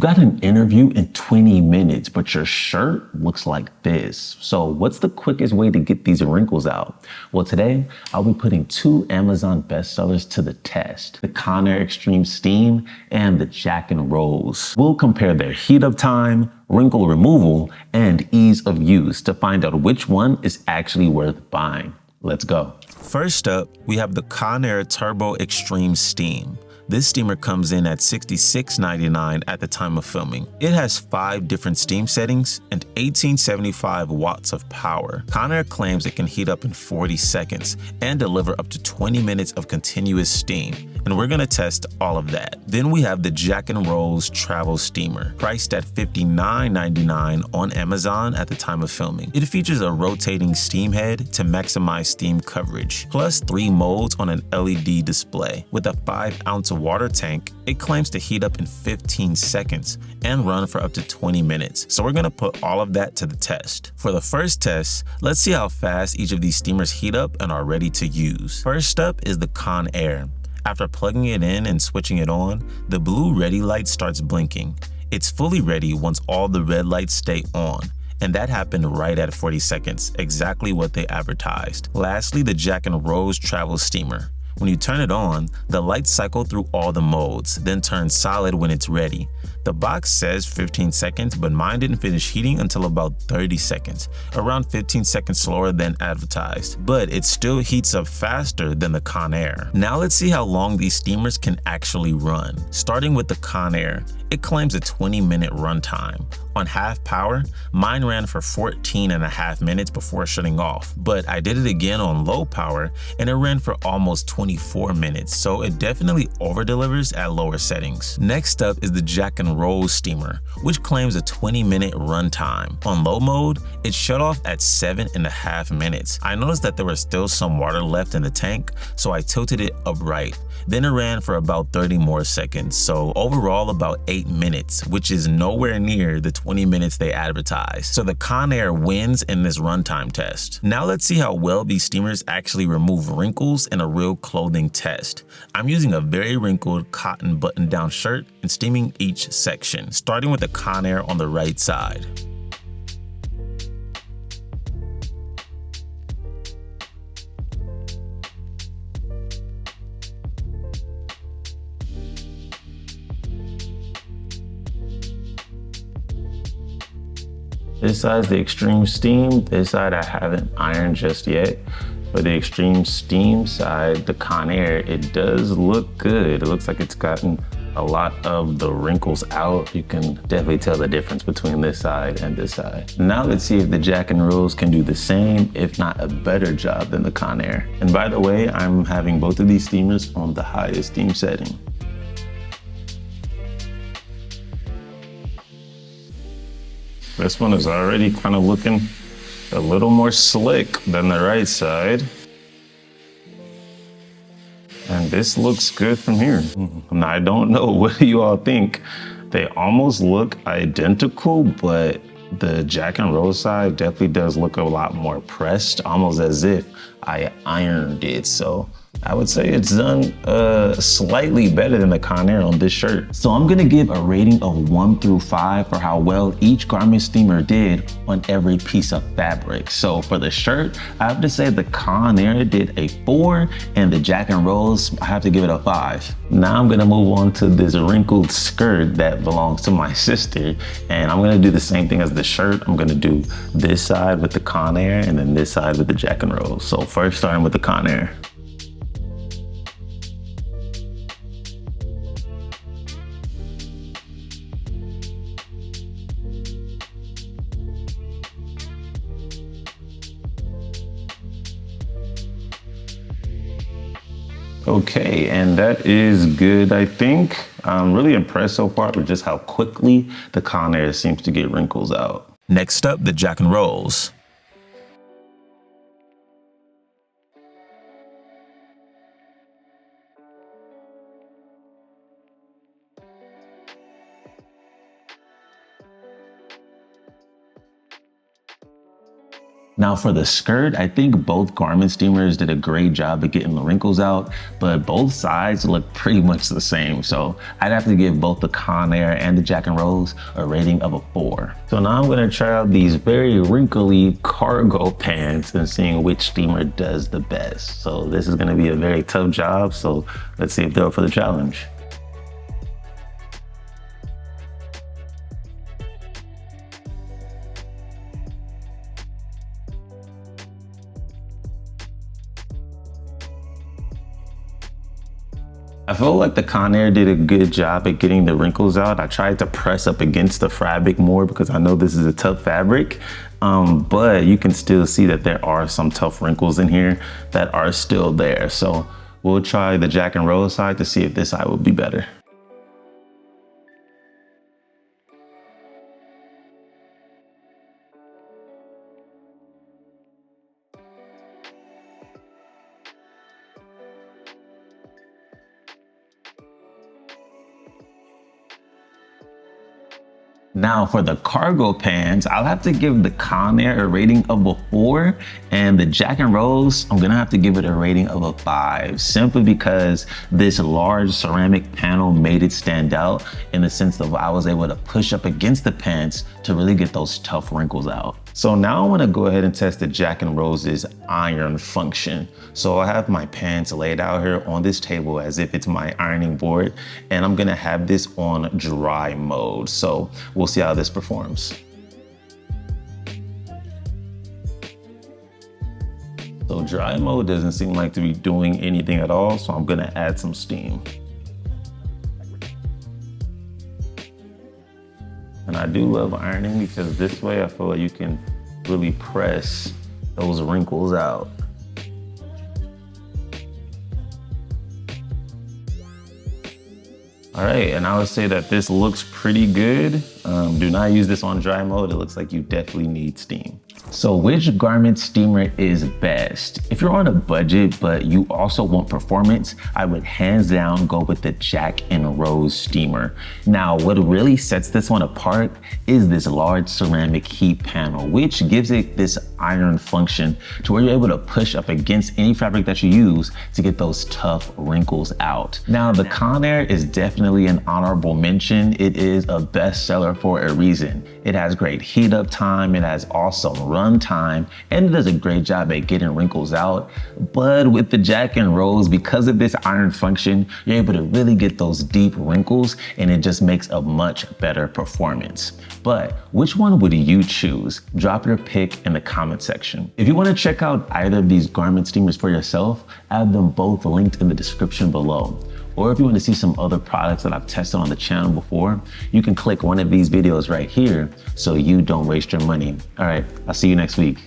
got an interview in 20 minutes, but your shirt looks like this. So what's the quickest way to get these wrinkles out? Well, today I'll be putting two Amazon bestsellers to the test, the Conair ExtremeSteam and the Jack and Rose. We'll compare their heat up time, wrinkle removal, and ease of use to find out which one is actually worth buying. Let's go. First up, we have the Conair Turbo ExtremeSteam. This steamer comes in at $66.99 at the time of filming. It has 5 different steam settings and 1875 watts of power. Conair claims it can heat up in 40 seconds and deliver up to 20 minutes of continuous steam, and we're gonna test all of that. Then we have the Jack and Rose Travel Steamer, priced at $59.99 on Amazon at the time of filming. It features a rotating steam head to maximize steam coverage, plus 3 modes on an LED display. With a 5-ounce water tank, it claims to heat up in 15 seconds and run for up to 20 minutes. So we're gonna put all of that to the test. For the first test, let's see how fast each of these steamers heat up and are ready to use. First up is the Conair. After plugging it in and switching it on, the blue ready light starts blinking. It's fully ready once all the red lights stay on, and that happened right at 40 seconds, exactly what they advertised. Lastly, the Jack and Rose Travel Steamer. When you turn it on, the lights cycle through all the modes, then turn solid when it's ready. The box says 15 seconds, but mine didn't finish heating until about 30 seconds, around 15 seconds slower than advertised, but it still heats up faster than the Conair. Now let's see how long these steamers can actually run. Starting with the Conair, it claims a 20-minute runtime. On half power, mine ran for 14.5 minutes before shutting off, but I did it again on low power and it ran for almost 24 minutes, so it definitely over-delivers at lower settings. Next up is the Jack and Rose Steamer, which claims a 20-minute runtime. On low mode, it shut off at 7.5 minutes. I noticed that there was still some water left in the tank, so I tilted it upright. Then it ran for about 30 more seconds, so overall about 8 minutes, which is nowhere near the 20 minutes they advertised. So the Conair wins in this runtime test. Now let's see how well these steamers actually remove wrinkles in a real clothing test. I'm using a very wrinkled cotton button-down shirt and steaming each section, starting with the Conair on the right side. This side's the ExtremeSteam. This side I haven't ironed just yet. For the ExtremeSteam side, the Conair, it does look good. It looks like it's gotten a lot of the wrinkles out. You can definitely tell the difference between this side and this side. Now let's see if the Jack and Rose can do the same, if not a better job than the Conair. And by the way, I'm having both of these steamers on the highest steam setting. This one is already kind of looking a little more slick than the right side. And this looks good from here. Now, I don't know, what do you all think? They almost look identical, but the Jack and Rose side definitely does look a lot more pressed, almost as if I ironed it. So I would say it's done slightly better than the Conair on this shirt. So I'm gonna give a rating of 1 through 5 for how well each garment steamer did on every piece of fabric. So for the shirt, I have to say the Conair did a 4 and the Jack and Rose, I have to give it a 5. Now I'm gonna move on to this wrinkled skirt that belongs to my sister, and I'm gonna do the same thing as the shirt. I'm gonna do this side with the Conair and then this side with the Jack and Rose. So first starting with the Conair. Okay, and that is good, I think. I'm really impressed so far with just how quickly the Conair seems to get wrinkles out. Next up, the Jack and Rose. Now for the skirt, I think both garment steamers did a great job of getting the wrinkles out, but both sides look pretty much the same. So I'd have to give both the Conair and the Jack & Rose a rating of a 4. So now I'm gonna try out these very wrinkly cargo pants and seeing which steamer does the best. So this is gonna be a very tough job. So let's see if they're up for the challenge. I feel like the Conair did a good job at getting the wrinkles out. I tried to press up against the fabric more because I know this is a tough fabric, but you can still see that there are some tough wrinkles in here that are still there. So we'll try the Jack & Rose side to see if this side will be better. Now for the cargo pants, I'll have to give the Conair a rating of a 4, and the Jack & Rose, I'm gonna have to give it a rating of a 5, simply because this large ceramic panel made it stand out in the sense that I was able to push up against the pants to really get those tough wrinkles out. So now I'm gonna go ahead and test the Jack & Rose's iron function. So I have my pants laid out here on this table as if it's my ironing board, and I'm gonna have this on dry mode. So we'll see how this performs. So dry mode doesn't seem like to be doing anything at all, so I'm gonna add some steam. And I do love ironing because this way I feel like you can really press those wrinkles out. All right, and I would say that this looks pretty good. Do not use this on dry mode. It looks like you definitely need steam. So which garment steamer is best? If you're on a budget, but you also want performance, I would hands down go with the Jack & Rose steamer. Now, what really sets this one apart is this large ceramic heat panel, which gives it this iron function to where you're able to push up against any fabric that you use to get those tough wrinkles out. Now, the Conair is definitely an honorable mention. It is a bestseller for a reason. It has great heat up time, it has awesome run time, and it does a great job at getting wrinkles out. But with the Jack & Rose, because of this iron function, you're able to really get those deep wrinkles, and it just makes a much better performance. But which one would you choose? Drop your pick in the comment section. If you want to check out either of these garment steamers for yourself, I have them both linked in the description below. Or if you want to see some other products that I've tested on the channel before, you can click one of these videos right here so you don't waste your money. All right, I'll see you next week.